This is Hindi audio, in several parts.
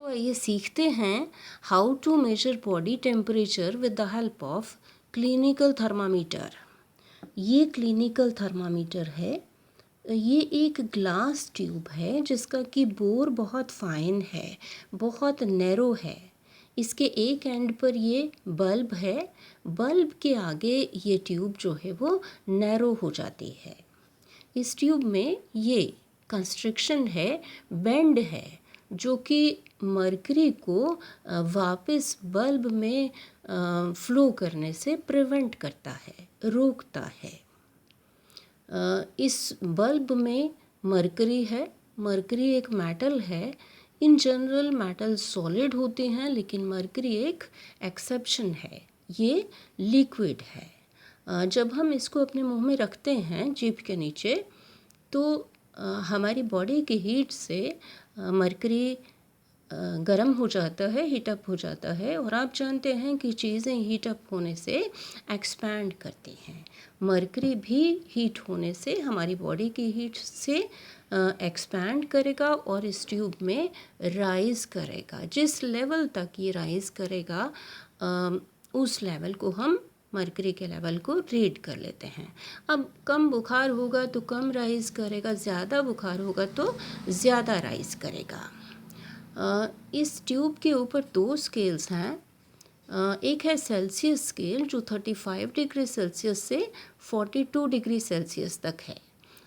तो ये सीखते हैं how to measure body temperature with the help of clinical thermometer. ये क्लिनिकल थर्मामीटर है। ये एक ग्लास ट्यूब है जिसका कि बोर बहुत फाइन है, बहुत नैरो है। इसके एक एंड पर ये बल्ब है। बल्ब के आगे ये ट्यूब जो है वो नैरो हो जाती है। इस ट्यूब में ये कंस्ट्रक्शन है, बेंड है, जो कि मरकरी को वापस बल्ब में फ्लो करने से प्रिवेंट करता है, रोकता है। इस बल्ब में मरकरी है। मरकरी एक मेटल है। इन जनरल मेटल सॉलिड होते हैं, लेकिन मरकरी एक एक्सेप्शन है। ये लिक्विड है। जब हम इसको अपने मुंह में रखते हैं जीभ के नीचे, तो हमारी बॉडी की हीट से मरकरी गर्म हो जाता है, हीटअप हो जाता है। और आप जानते हैं कि चीज़ें हीटअप होने से एक्सपैंड करती हैं। मरकरी भी हीट होने से हमारी बॉडी की हीट से एक्सपैंड करेगा और इस ट्यूब में राइज करेगा। जिस लेवल तक ये राइज करेगा उस लेवल को हम मरकरी के लेवल को रीड कर लेते हैं। अब कम बुखार होगा तो कम राइज करेगा, ज़्यादा बुखार होगा तो ज़्यादा राइज करेगा। इस ट्यूब के ऊपर दो स्केल्स हैं। एक है सेल्सियस स्केल जो 35 डिग्री सेल्सियस से 42 डिग्री सेल्सियस तक है,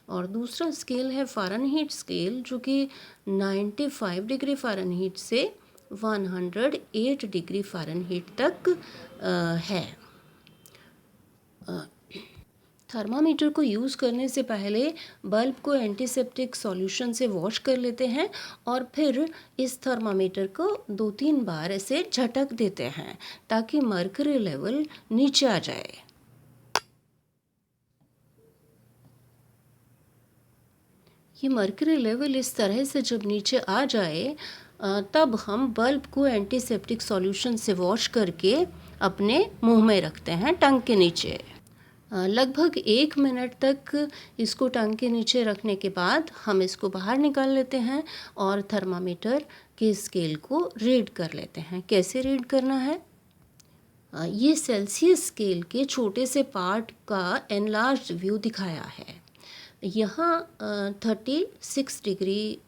और दूसरा स्केल है फ़ारेनहीट स्केल जो कि 95 डिग्री फ़ारेनहीट से 108 डिग्री फ़ारेनहीट तक है। थर्मामीटर को यूज़ करने से पहले बल्ब को एंटीसेप्टिक सॉल्यूशन से वॉश कर लेते हैं और फिर इस थर्मामीटर को 2-3 बार ऐसे झटक देते हैं ताकि मर्करी लेवल नीचे आ जाए। ये मर्करी लेवल इस तरह से जब नीचे आ जाए तब हम बल्ब को एंटीसेप्टिक सॉल्यूशन से वॉश करके अपने मुंह में रखते हैं, टंग के नीचे। लगभग 1 मिनट तक इसको टंग के नीचे रखने के बाद हम इसको बाहर निकाल लेते हैं और थर्मामीटर के स्केल को रीड कर लेते हैं। कैसे रीड करना है? ये सेल्सियस स्केल के छोटे से पार्ट का एनलार्ज्ड व्यू दिखाया है। यहाँ 36 डिग्री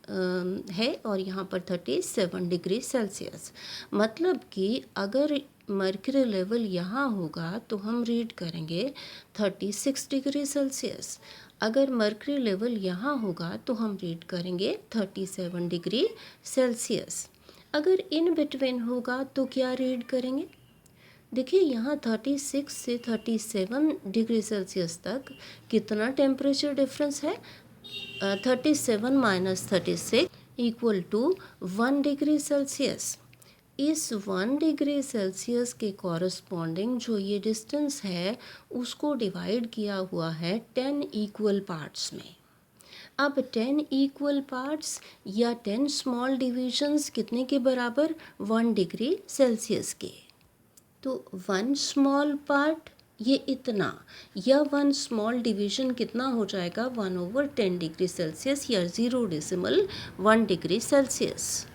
है और यहाँ पर 37 डिग्री सेल्सियस। मतलब कि अगर मर्क्यूरी लेवल यहाँ होगा तो हम रीड करेंगे 36 डिग्री सेल्सियस। अगर मर्क्यूरी लेवल यहाँ होगा तो हम रीड करेंगे 37 डिग्री सेल्सियस। अगर इन बिटवीन होगा तो क्या रीड करेंगे? देखिए यहाँ 36 से 37 डिग्री सेल्सियस तक कितना टेम्परेचर डिफरेंस है? 37 minus 36 equal to 1 degree Celsius. इस 1 डिग्री सेल्सियस के कॉरस्पॉन्डिंग जो ये डिस्टेंस है उसको डिवाइड किया हुआ है 10 इक्वल पार्ट्स में। अब 10 इक्वल पार्ट्स या 10 स्मॉल डिविजन्स कितने के बराबर? 1 डिग्री सेल्सियस के। तो 1 स्मॉल पार्ट ये इतना, या 1 स्मॉल डिवीजन कितना हो जाएगा? 1/10 डिग्री सेल्सियस या 0.1 डिग्री सेल्सियस।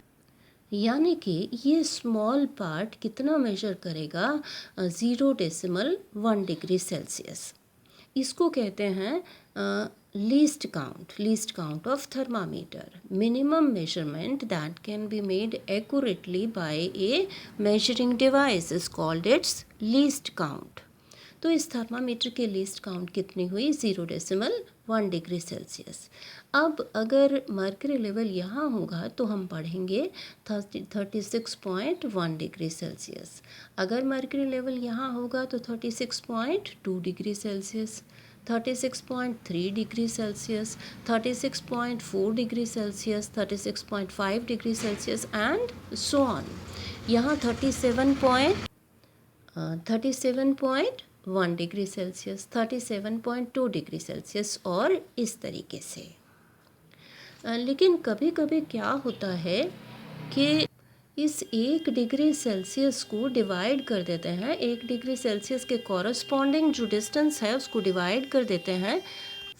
यानी कि ये स्मॉल पार्ट कितना मेजर करेगा? 0.1 डिग्री सेल्सियस। इसको कहते हैं least count of thermometer. Minimum measurement that can be made accurately by a measuring device is called its least count. तो इस थर्मामीटर की लीस्ट काउंट कितनी हुई? 0.1 डिग्री सेल्सियस। अब अगर मर्क्यूरी लेवल यहाँ होगा तो हम पढ़ेंगे 36.1 डिग्री सेल्सियस। अगर मर्क्यूरी लेवल यहाँ होगा तो 36.2 degree Celsius, 36.3 degree Celsius, 36.4 degree Celsius, 36.5 degree Celsius and so on. यहाँ 37.1 डिग्री सेल्सियस, 37.2 डिग्री सेल्सियस और इस तरीके से। लेकिन कभी कभी क्या होता है कि इस 1 डिग्री सेल्सियस को डिवाइड कर देते हैं, 1 डिग्री सेल्सियस के कॉरस्पॉन्डिंग जो डिस्टेंस है उसको डिवाइड कर देते हैं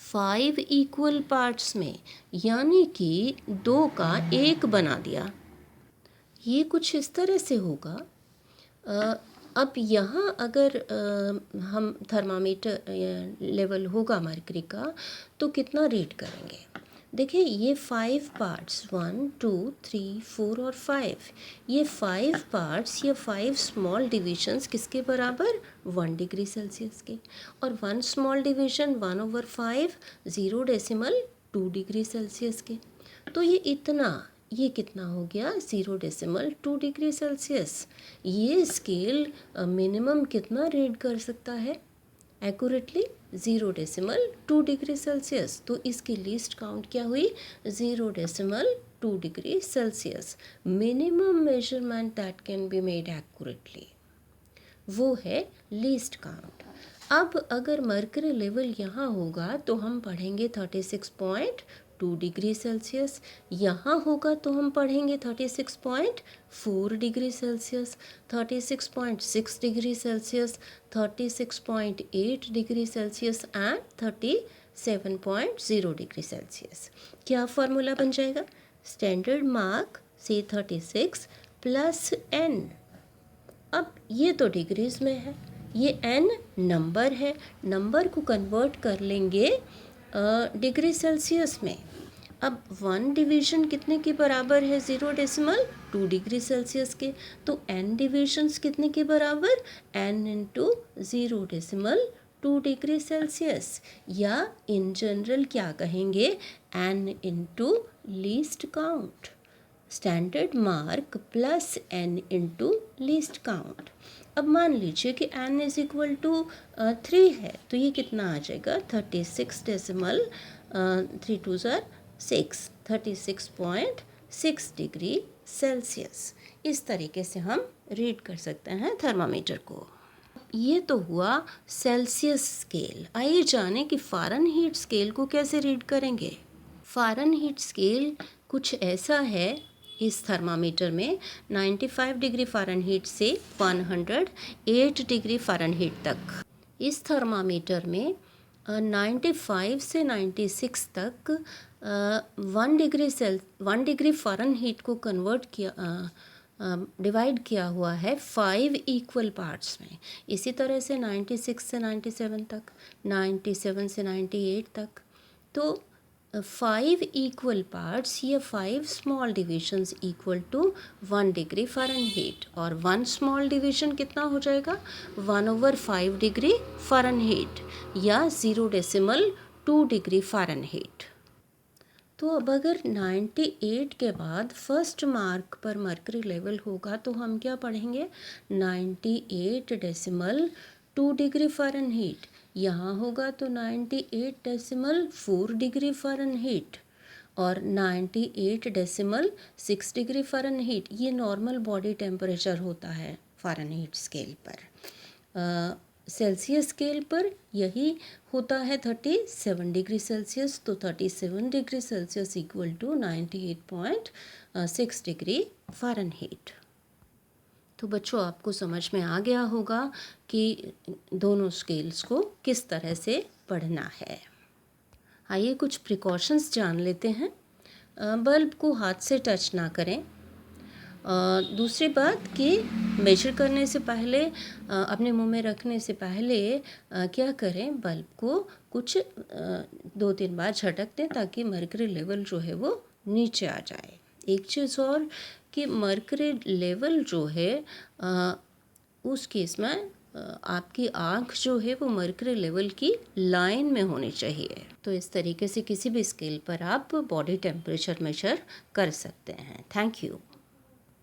5 इक्वल पार्ट्स में, यानी कि 2 का 1 बना दिया। ये कुछ इस तरह से होगा। अब यहाँ अगर हम थर्मामीटर लेवल होगा मर्करी का, तो कितना रीड करेंगे? देखिए ये 5 पार्ट्स, 1 2 3 4 और 5, ये 5 पार्ट्स या 5 स्मॉल डिविजन्स किसके बराबर? 1 डिग्री सेल्सियस के। और 1 स्मॉल डिवीजन 1/5 0.2 डिग्री सेल्सियस के। तो ये कितना हो गया? 0.2 डिग्री सेल्सियस। ये स्केल मिनिमम कितना रीड कर सकता है एक्यूरेटली? 0.2 degree Celsius. तो इसकी लीस्ट काउंट क्या हुई? 0.2 degree Celsius. Minimum measurement that can be made accurately, वो है लीस्ट काउंट। अब अगर मर्करी लेवल यहाँ होगा तो हम पढ़ेंगे 36.2 डिग्री सेल्सियस, यहाँ होगा तो हम पढ़ेंगे 36.4 degree Celsius, 36.6 degree Celsius, 36.8 degree Celsius and 37.0 degree Celsius. क्या फार्मूला बन जाएगा? स्टैंडर्ड मार्क से 36 प्लस n। अब ये तो डिग्रीज में है, ये n नंबर है, नंबर को कन्वर्ट कर लेंगे डिग्री सेल्सियस में। अब 1 डिवीजन कितने के बराबर है? 0.2 डिग्री सेल्सियस के। तो n डिविजन्स कितने के बराबर? n इंटू 0.2 डिग्री सेल्सियस, या इन जनरल क्या कहेंगे? n into least count, standard mark plus n into least count. अब मान लीजिए कि n इज इक्वल टू 3 है, तो ये कितना आ जाएगा? 36.6 डिग्री सेल्सियस। इस तरीके से हम रीड कर सकते हैं थर्मामीटर को। ये तो हुआ सेल्सियस स्केल। आइए जाने कि फ़ारेनहीट स्केल को कैसे रीड करेंगे। फ़ारेनहीट स्केल कुछ ऐसा है इस थर्मामीटर में, 95 डिग्री फ़ारेनहीट से 108 डिग्री फ़ारेनहीट तक। इस थर्मामीटर में 95 से 96 तक 1 डिग्री फ़ारेनहीट को कन्वर्ट किया, डिवाइड किया हुआ है 5 इक्वल पार्ट्स में। इसी तरह से 96 से 97 तक, 97 से 98 तक। तो 5 इक्वल पार्ट्स या 5 small divisions equal to 1 degree Fahrenheit. और 1 स्मॉल डिवीजन कितना हो जाएगा? 1/5 डिग्री फ़ारेनहीट या 0.2 डिग्री फ़ारेनहीट। तो अब अगर 98 के बाद फर्स्ट मार्क पर मर्करी लेवल होगा तो हम क्या पढ़ेंगे? 98.2 डिग्री फ़ारेनहीट। यहाँ होगा तो 98.4 डिग्री फ़ारेनहीट और 98.6 डिग्री फ़ारेनहीट। ये नॉर्मल बॉडी टेम्परेचर होता है फ़ारेनहीट स्केल पर। सेल्सियस स्केल पर यही होता है 37 डिग्री सेल्सियस। तो 37 degree Celsius equal to 98.6 degree Fahrenheit. तो बच्चों आपको समझ में आ गया होगा कि दोनों स्केल्स को किस तरह से पढ़ना है। आइए कुछ प्रिकॉशंस जान लेते हैं। बल्ब को हाथ से टच ना करें। दूसरी बात कि मेजर करने से पहले, अपने मुंह में रखने से पहले क्या करें? बल्ब को कुछ 2-3 बार झटक दें ताकि मर्करी लेवल जो है वो नीचे आ जाए। एक चीज़ और कि मर्करी लेवल जो है उस केस में आपकी आँख जो है वो मर्करी लेवल की लाइन में होनी चाहिए। तो इस तरीके से किसी भी स्केल पर आप बॉडी टेम्परेचर मेजर कर सकते हैं। Thank you.